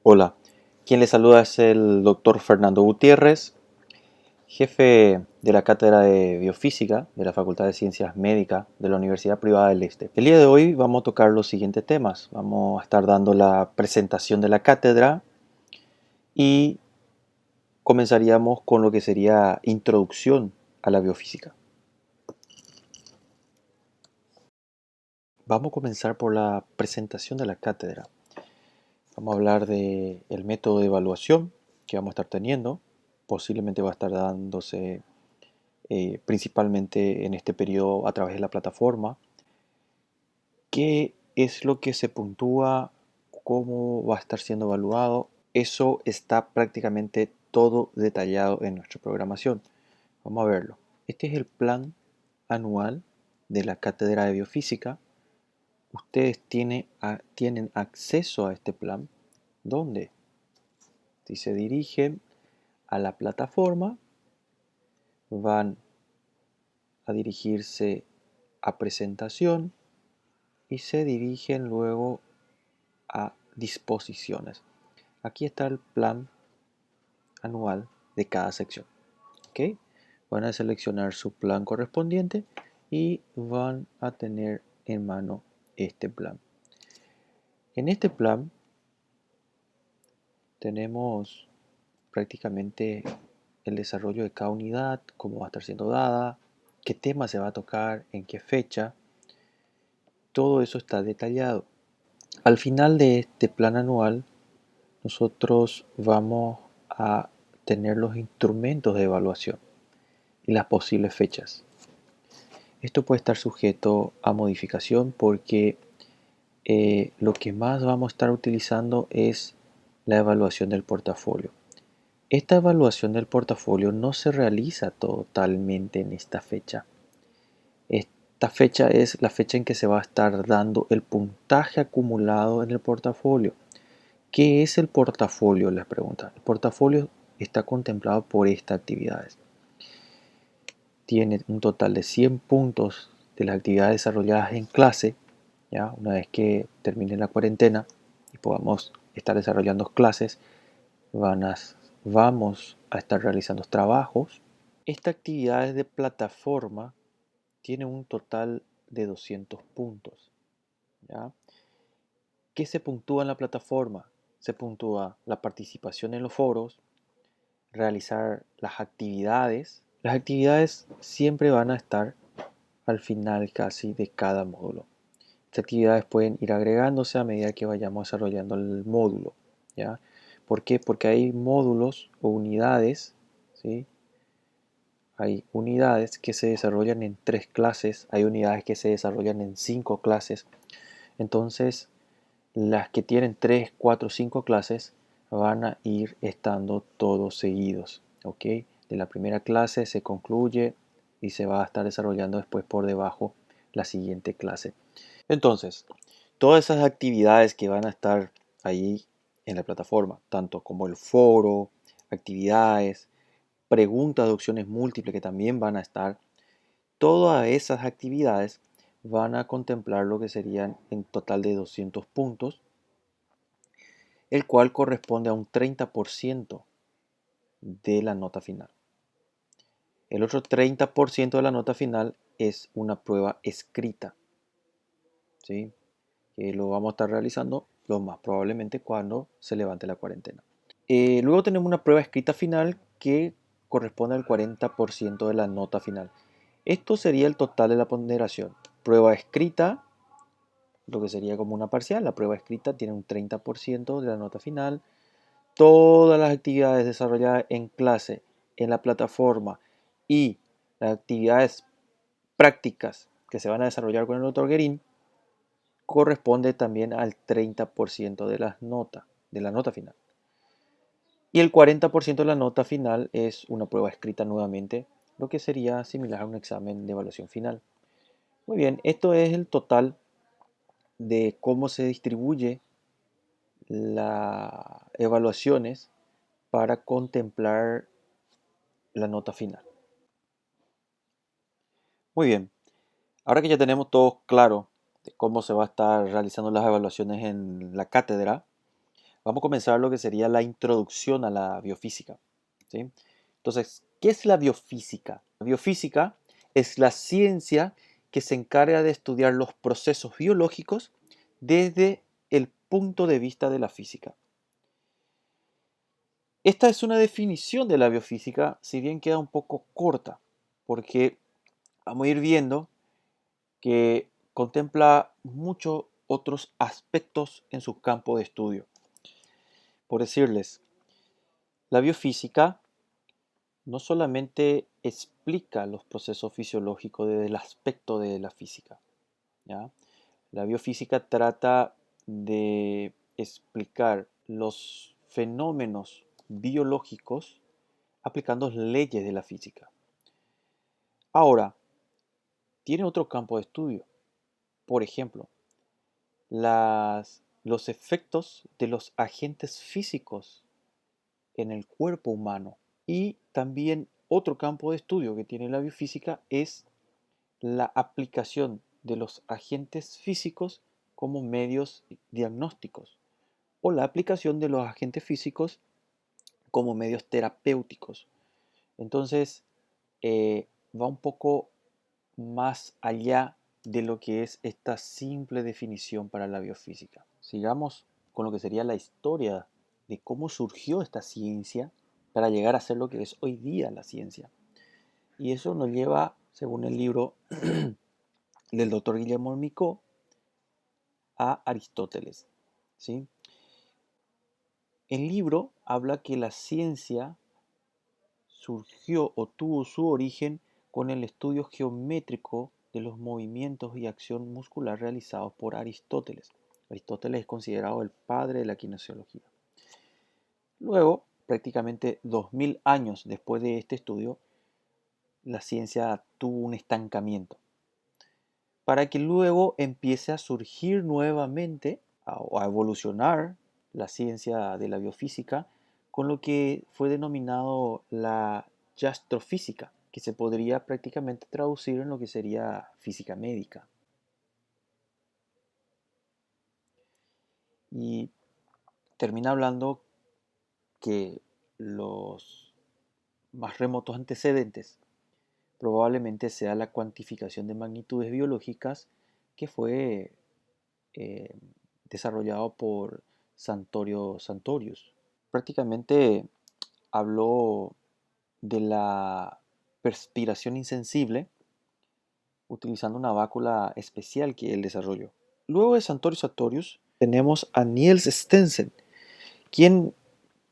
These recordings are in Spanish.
Hola, quien le saluda es el doctor Fernando Gutiérrez, jefe de la Cátedra de Biofísica de la Facultad de Ciencias Médicas de la Universidad Privada del Este. El día de hoy vamos a tocar los siguientes temas. Vamos a estar dando la presentación de la cátedra y comenzaríamos con lo que sería introducción a la biofísica. Vamos a comenzar por la presentación de la cátedra. Vamos a hablar del método de evaluación que vamos a estar teniendo. Posiblemente va a estar dándose principalmente en este periodo a través de la plataforma. ¿Qué es lo que se puntúa? ¿Cómo va a estar siendo evaluado? Eso está prácticamente todo detallado en nuestra programación. Vamos a verlo. Este es el plan anual de la Cátedra de Biofísica. Ustedes tienen acceso a este plan. ¿Dónde? Si se dirigen a la plataforma, van a dirigirse a presentación y se dirigen luego a disposiciones. Aquí está el plan anual de cada sección. ¿Ok? Van a seleccionar su plan correspondiente y van a tener en mano este plan. En este plan tenemos prácticamente el desarrollo de cada unidad, cómo va a estar siendo dada, qué tema se va a tocar, en qué fecha. Todo eso está detallado. Al final de este plan anual, nosotros vamos a tener los instrumentos de evaluación y las posibles fechas. Esto puede estar sujeto a modificación porque lo que más vamos a estar utilizando es la evaluación del portafolio. Esta evaluación del portafolio no se realiza totalmente en esta fecha. Esta fecha es la fecha en que se va a estar dando el puntaje acumulado en el portafolio. ¿Qué es el portafolio? Les preguntan. El portafolio está contemplado por estas actividades. Tiene un total de 100 puntos de las actividades desarrolladas en clase, ¿ya? Una vez que termine la cuarentena y podamos estar desarrollando clases, vamos a estar realizando trabajos. Esta actividad de plataforma tiene un total de 200 puntos, ¿ya? ¿Qué se puntúa en la plataforma? Se puntúa la participación en los foros, realizar las actividades. Las actividades siempre van a estar al final casi de cada módulo. Estas actividades pueden ir agregándose a medida que vayamos desarrollando el módulo, ¿ya? ¿Por qué? Porque hay módulos o unidades, ¿sí? Hay unidades que se desarrollan en 3 clases, hay unidades que se desarrollan en 5 clases. Entonces, las que tienen 3, 4, 5 clases van a ir estando todos seguidos, ¿ok? De la primera clase se concluye y se va a estar desarrollando después por debajo la siguiente clase. Entonces, todas esas actividades que van a estar ahí en la plataforma, tanto como el foro, actividades, preguntas de opciones múltiples que también van a estar, todas esas actividades van a contemplar lo que serían en total de 200 puntos, el cual corresponde a un 30% de la nota final. El otro 30% de la nota final es una prueba escrita, ¿sí? Que lo vamos a estar realizando lo más probablemente cuando se levante la cuarentena. Luego tenemos una prueba escrita final que corresponde al 40% de la nota final. Esto sería el total de la ponderación. Prueba escrita, lo que sería como una parcial. La prueba escrita tiene un 30% de la nota final. Todas las actividades desarrolladas en clase, en la plataforma y las actividades prácticas que se van a desarrollar con el doctor Guerin corresponde también al 30% de de la nota final. Y el 40% de la nota final es una prueba escrita nuevamente, lo que sería similar a un examen de evaluación final. Muy bien, esto es el total de cómo se distribuye las evaluaciones para contemplar la nota final. Muy bien, ahora que ya tenemos todo claro de cómo se va a estar realizando las evaluaciones en la cátedra, Vamos a comenzar lo que sería la introducción a la biofísica, ¿sí? Entonces, ¿qué es la biofísica? La biofísica es la ciencia que se encarga de estudiar los procesos biológicos desde el punto de vista de la física. Esta es una definición de la biofísica, si bien queda un poco corta, porque vamos a ir viendo que contempla muchos otros aspectos en su campo de estudio. Por decirles, la biofísica no solamente explica los procesos fisiológicos desde el aspecto de la física, ¿ya? La biofísica trata de explicar los fenómenos biológicos aplicando leyes de la física. Ahora, tiene otro campo de estudio. Por ejemplo, los efectos de los agentes físicos en el cuerpo humano. Y también otro campo de estudio que tiene la biofísica es la aplicación de los agentes físicos como medios diagnósticos o la aplicación de los agentes físicos como medios terapéuticos. Entonces, va un poco más allá de lo que es esta simple definición para la biofísica. Sigamos con lo que sería la historia de cómo surgió esta ciencia para llegar a ser lo que es hoy día la ciencia. Y eso nos lleva, según el libro del doctor Guillermo Micó, a Aristóteles, ¿sí? El libro habla que la ciencia surgió o tuvo su origen con el estudio geométrico de los movimientos y acción muscular realizados por Aristóteles. Aristóteles es considerado el padre de la kinesiología. Luego, prácticamente 2000 años después de este estudio, la ciencia tuvo un estancamiento para que luego empiece a surgir nuevamente o a evolucionar la ciencia de la biofísica con lo que fue denominado la astrofísica, que se podría prácticamente traducir en lo que sería física médica. Y termina hablando que los más remotos antecedentes probablemente sea la cuantificación de magnitudes biológicas que fue eh, desarrollado por Santorio Santorius. Prácticamente habló de la perspiración insensible utilizando una bácula especial que él desarrolló. Luego de Santorio Santorius tenemos a Niels Stensen, quien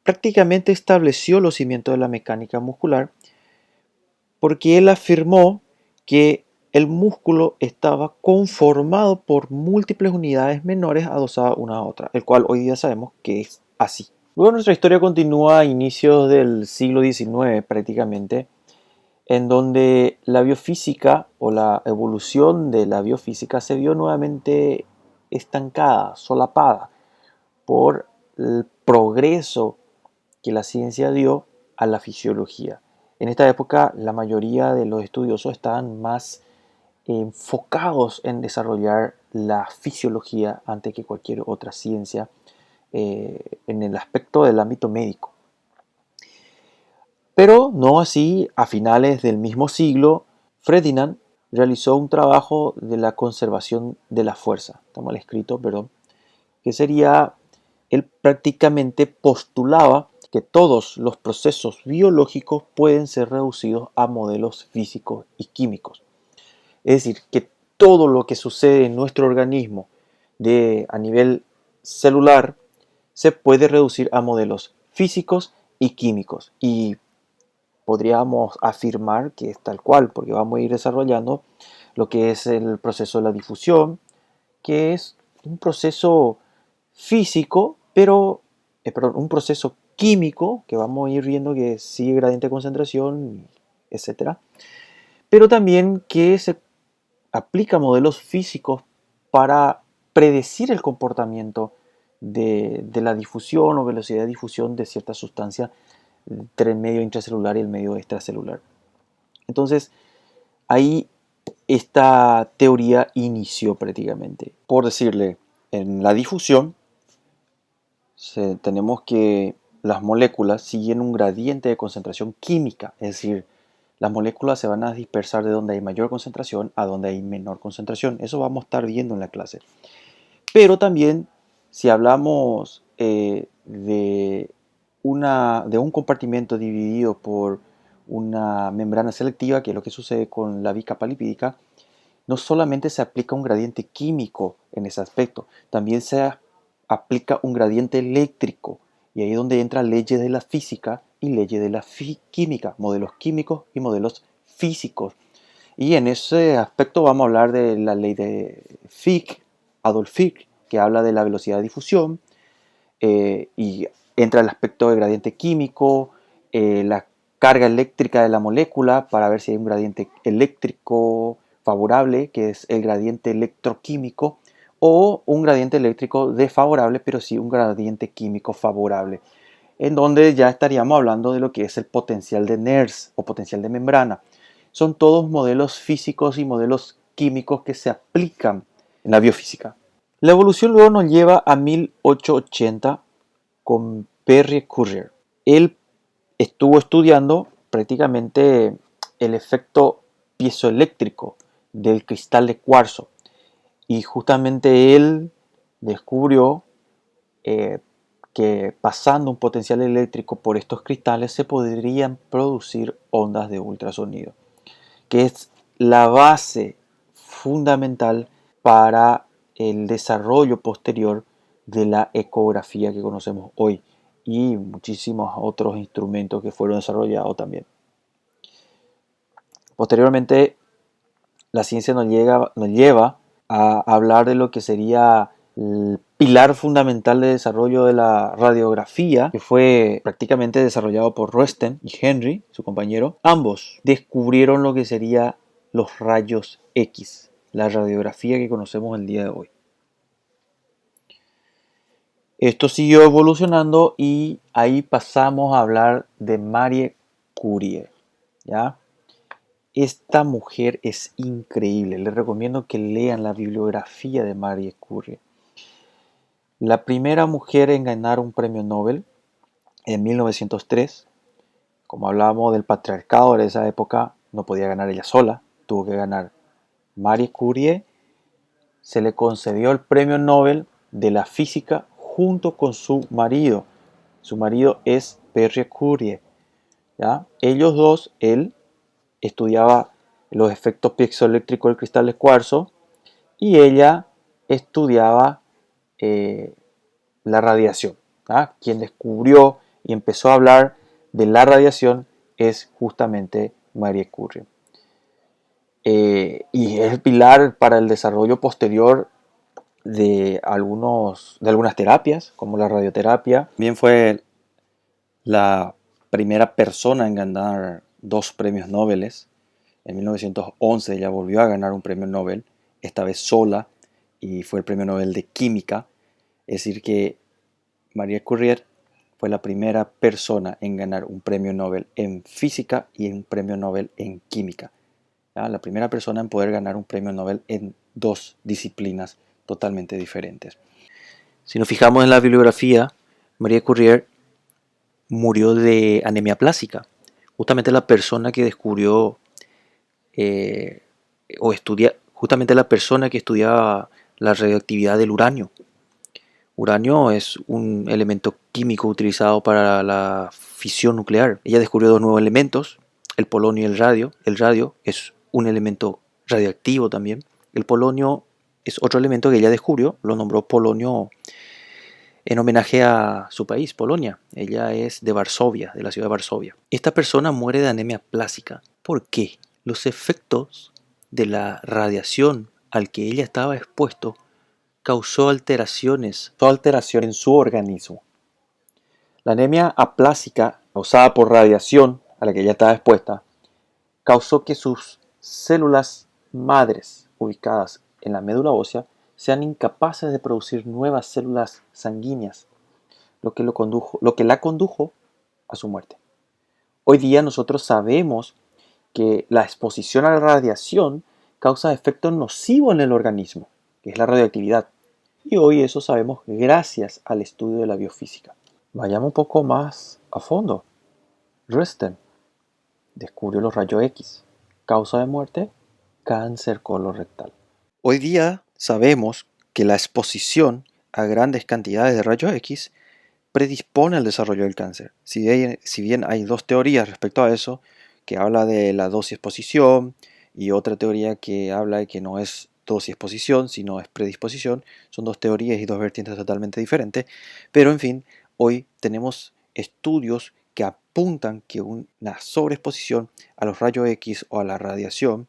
prácticamente estableció los cimientos de la mecánica muscular porque él afirmó que el músculo estaba conformado por múltiples unidades menores adosadas una a otra, el cual hoy día sabemos que es así. Luego nuestra historia continúa a inicios del siglo XIX prácticamente, en donde la biofísica o la evolución de la biofísica se vio nuevamente estancada, solapada por el progreso que la ciencia dio a la fisiología. En esta época la mayoría de los estudiosos estaban más enfocados en desarrollar la fisiología antes que cualquier otra ciencia en el aspecto del ámbito médico. Pero no así a finales del mismo siglo, Ferdinand realizó un trabajo de la conservación de la fuerza, está mal escrito, perdón, que sería, él prácticamente postulaba que todos los procesos biológicos pueden ser reducidos a modelos físicos y químicos. Es decir, que todo lo que sucede en nuestro organismo a nivel celular se puede reducir a modelos físicos y químicos. Y podríamos afirmar que es tal cual, porque vamos a ir desarrollando lo que es el proceso de la difusión, que es un proceso físico, pero perdón, un proceso químico, que vamos a ir viendo que sigue gradiente de concentración, etcétera, pero también que se aplica modelos físicos para predecir el comportamiento de la difusión o velocidad de difusión de cierta sustancia entre el medio intracelular y el medio extracelular. Entonces, ahí esta teoría inició prácticamente. Por decirle, en la difusión Tenemos que las moléculas siguen un gradiente de concentración química, es decir, las moléculas se van a dispersar de donde hay mayor concentración a donde hay menor concentración. Eso vamos a estar viendo en la clase. Pero también, si hablamos de un compartimento dividido por una membrana selectiva, que es lo que sucede con la bicapa lipídica, no solamente se aplica un gradiente químico en ese aspecto, también se aplica un gradiente eléctrico. Y ahí es donde entran leyes de la física y leyes de la química, modelos químicos y modelos físicos. Y en ese aspecto vamos a hablar de la ley de Fick, Adolf Fick, que habla de la velocidad de difusión, y entra el aspecto de gradiente químico, la carga eléctrica de la molécula para ver si hay un gradiente eléctrico favorable, que es el gradiente electroquímico, o un gradiente eléctrico desfavorable, pero sí un gradiente químico favorable, en donde ya estaríamos hablando de lo que es el potencial de Nernst o potencial de membrana. Son todos modelos físicos y modelos químicos que se aplican en la biofísica. La evolución luego nos lleva a 1880 con Perry Courier. Él estuvo estudiando prácticamente el efecto piezoeléctrico del cristal de cuarzo y justamente él descubrió que pasando un potencial eléctrico por estos cristales se podrían producir ondas de ultrasonido, que es la base fundamental para el desarrollo posterior de la ecografía que conocemos hoy y muchísimos otros instrumentos que fueron desarrollados también. Posteriormente, la ciencia nos lleva a hablar de lo que sería el pilar fundamental de desarrollo de la radiografía, que fue prácticamente desarrollado por Roentgen y Henry, su compañero. Ambos descubrieron lo que sería los rayos X, la radiografía que conocemos el día de hoy. Esto siguió evolucionando y ahí pasamos a hablar de Marie Curie, ¿ya? Esta mujer es increíble. Les recomiendo que lean la bibliografía de Marie Curie. La primera mujer en ganar un premio Nobel en 1903. Como hablábamos del patriarcado de esa época, no podía ganar ella sola, tuvo que ganar Marie Curie. Se le concedió el premio Nobel de la física junto con su marido. Su marido es Pierre Curie, ¿ya? Ellos dos, él estudiaba los efectos piezoeléctricos del cristal de cuarzo y ella estudiaba la radiación, ¿ah? Quien descubrió y empezó a hablar de la radiación es justamente Marie Curie. Y es el pilar para el desarrollo posterior de algunas terapias, como la radioterapia. También fue la primera persona en ganar 2 premios Nobel. En 1911 ella volvió a ganar un premio Nobel, esta vez sola, y fue el premio Nobel de Química. Es decir que Marie Curie fue la primera persona en ganar un premio Nobel en física y un premio Nobel en química. ¿Ya? La primera persona en poder ganar un premio Nobel en 2 disciplinas totalmente diferentes. Si nos fijamos en la bibliografía, Marie Curie murió de anemia plástica. Justamente la persona que descubrió justamente la persona que estudiaba la radioactividad del uranio. Uranio es un elemento químico utilizado para la fisión nuclear. Ella descubrió 2 nuevos elementos, el polonio y el radio. El radio es un elemento radioactivo también. El polonio es otro elemento que ella descubrió, lo nombró polonio en homenaje a su país, Polonia. Ella es de Varsovia, de la ciudad de Varsovia. Esta persona muere de anemia plástica. ¿Por qué? Los efectos de la radiación al que ella estaba expuesto causó alteraciones en su organismo. La anemia aplásica causada por radiación a la que ella estaba expuesta causó que sus células madres ubicadas en la médula ósea sean incapaces de producir nuevas células sanguíneas, lo que la condujo a su muerte. Hoy día nosotros sabemos que la exposición a la radiación causa efectos nocivos en el organismo, que es la radioactividad. Y hoy eso sabemos gracias al estudio de la biofísica. Vayamos un poco más a fondo. Roentgen descubrió los rayos X. Causa de muerte, cáncer colorectal. Hoy día sabemos que la exposición a grandes cantidades de rayos X predispone al desarrollo del cáncer. Si bien hay dos teorías respecto a eso, que habla de la dosis exposición y otra teoría que habla de que no es dosis exposición, sino es predisposición, son dos teorías y dos vertientes totalmente diferentes, pero en fin, hoy tenemos estudios que apuntan que una sobreexposición a los rayos X o a la radiación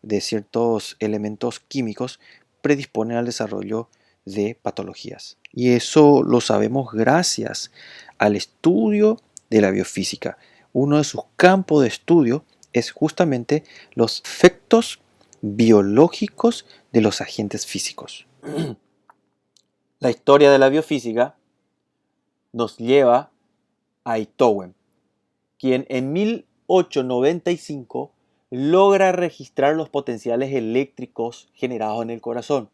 de ciertos elementos químicos predisponen al desarrollo de patologías. Y eso lo sabemos gracias al estudio de la biofísica. Uno de sus campos de estudio es justamente los efectos biológicos de los agentes físicos. La historia de la biofísica nos lleva a Einthoven, quien en 1895 logra registrar los potenciales eléctricos generados en el corazón.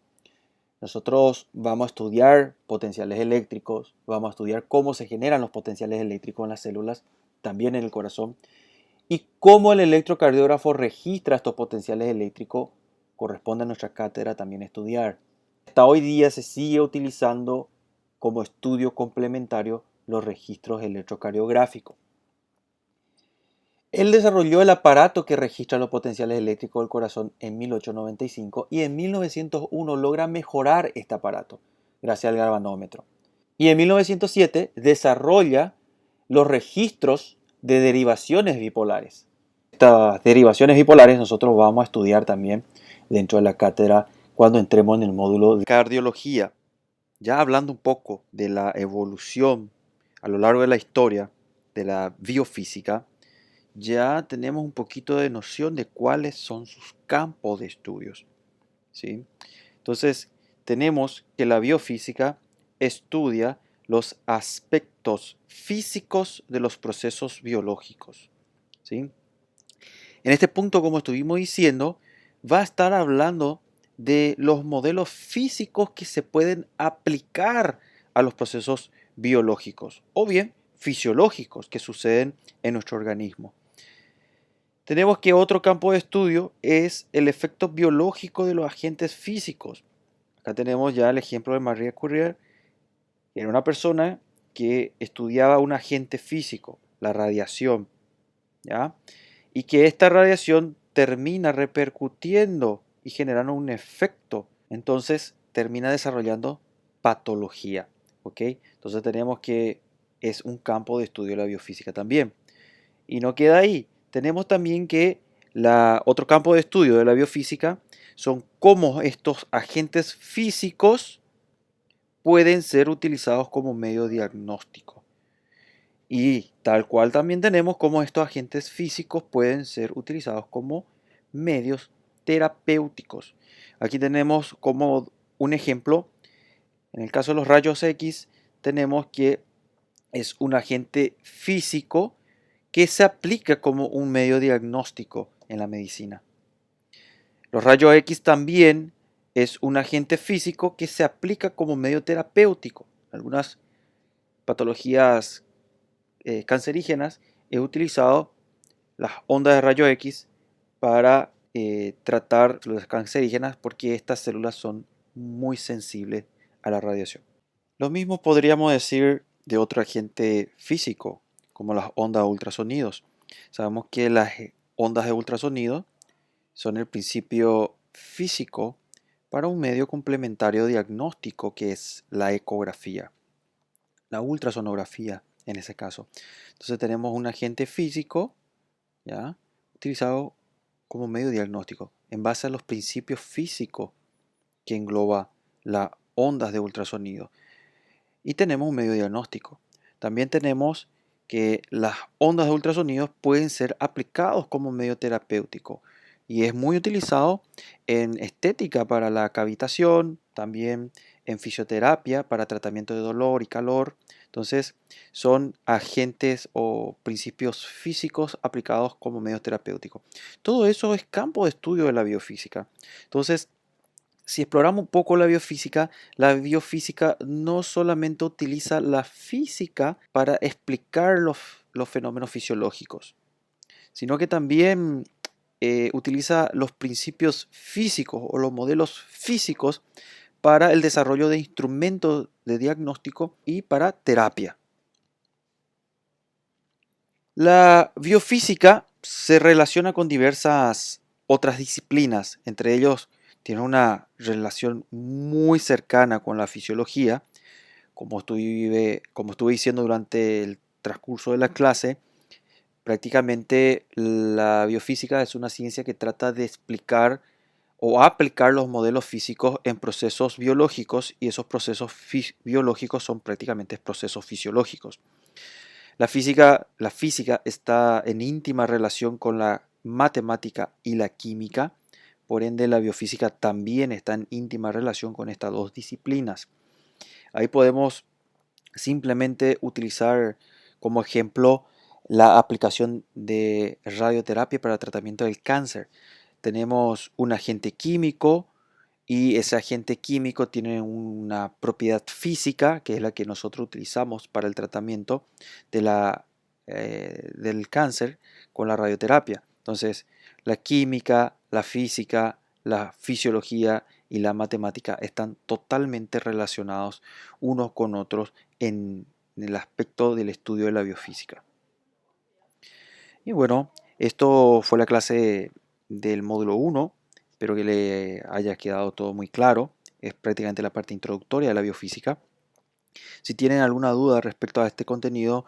Nosotros vamos a estudiar potenciales eléctricos, vamos a estudiar cómo se generan los potenciales eléctricos en las células, también en el corazón, y cómo el electrocardiógrafo registra estos potenciales eléctricos, corresponde a nuestra cátedra también estudiar. Hasta hoy día se sigue utilizando como estudio complementario los registros electrocardiográficos. Él desarrolló el aparato que registra los potenciales eléctricos del corazón en 1895 y en 1901 logra mejorar este aparato gracias al galvanómetro. Y en 1907 desarrolla los registros de derivaciones bipolares. Estas derivaciones bipolares nosotros vamos a estudiar también dentro de la cátedra cuando entremos en el módulo de cardiología. Ya hablando un poco de la evolución a lo largo de la historia de la biofísica, ya tenemos un poquito de noción de cuáles son sus campos de estudios, ¿sí? Entonces, tenemos que la biofísica estudia los aspectos físicos de los procesos biológicos, ¿sí? En este punto, como estuvimos diciendo, va a estar hablando de los modelos físicos que se pueden aplicar a los procesos biológicos o bien fisiológicos que suceden en nuestro organismo. Tenemos que otro campo de estudio es el efecto biológico de los agentes físicos. Acá tenemos ya el ejemplo de Marie Curie, que era una persona que estudiaba un agente físico, la radiación, ¿ya? Y que esta radiación termina repercutiendo y generando un efecto. Entonces termina desarrollando patología, ¿ok? Entonces tenemos que es un campo de estudio de la biofísica también. Y no queda ahí. Tenemos también que otro campo de estudio de la biofísica son cómo estos agentes físicos pueden ser utilizados como medio diagnóstico. Y tal cual también tenemos cómo estos agentes físicos pueden ser utilizados como medios terapéuticos. Aquí tenemos como un ejemplo, en el caso de los rayos X, tenemos que es un agente físico que se aplica como un medio diagnóstico en la medicina. Los rayos X también es un agente físico que se aplica como medio terapéutico. Algunas patologías cancerígenas he utilizado las ondas de rayos X para tratar las cancerígenas porque estas células son muy sensibles a la radiación. Lo mismo podríamos decir de otro agente físico, como las ondas de ultrasonidos. Sabemos que las ondas de ultrasonido son el principio físico para un medio complementario diagnóstico que es la ecografía, la ultrasonografía en ese caso. Entonces tenemos un agente físico, ¿ya?, utilizado como medio diagnóstico en base a los principios físicos que engloba las ondas de ultrasonido. Y tenemos un medio diagnóstico. También tenemos que las ondas de ultrasonido pueden ser aplicados como medio terapéutico y es muy utilizado en estética para la cavitación, también en fisioterapia para tratamiento de dolor y calor. Entonces son agentes o principios físicos aplicados como medios terapéuticos. Todo eso es campo de estudio de la biofísica. Entonces si exploramos un poco la biofísica no solamente utiliza la física para explicar los fenómenos fisiológicos, sino que también utiliza los principios físicos o los modelos físicos para el desarrollo de instrumentos de diagnóstico y para terapia. La biofísica se relaciona con diversas otras disciplinas, entre ellos tiene una relación muy cercana con la fisiología, como estuve diciendo durante el transcurso de la clase. Prácticamente la biofísica es una ciencia que trata de explicar o aplicar los modelos físicos en procesos biológicos, y esos procesos biológicos son prácticamente procesos fisiológicos. La física está en íntima relación con la matemática y la química, por ende la biofísica también está en íntima relación con estas dos disciplinas. Ahí podemos simplemente utilizar como ejemplo la aplicación de radioterapia para el tratamiento del cáncer. Tenemos un agente químico y ese agente químico tiene una propiedad física, que es la que nosotros utilizamos para el tratamiento del cáncer con la radioterapia. Entonces, la química, la física, la fisiología y la matemática están totalmente relacionados unos con otros en el aspecto del estudio de la biofísica. Y bueno, esto fue la clase del módulo 1. Espero que le haya quedado todo muy claro. Es prácticamente la parte introductoria de la biofísica. Si tienen alguna duda respecto a este contenido,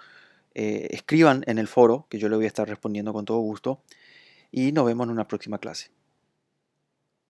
escriban en el foro, que yo le voy a estar respondiendo con todo gusto. Y nos vemos en una próxima clase.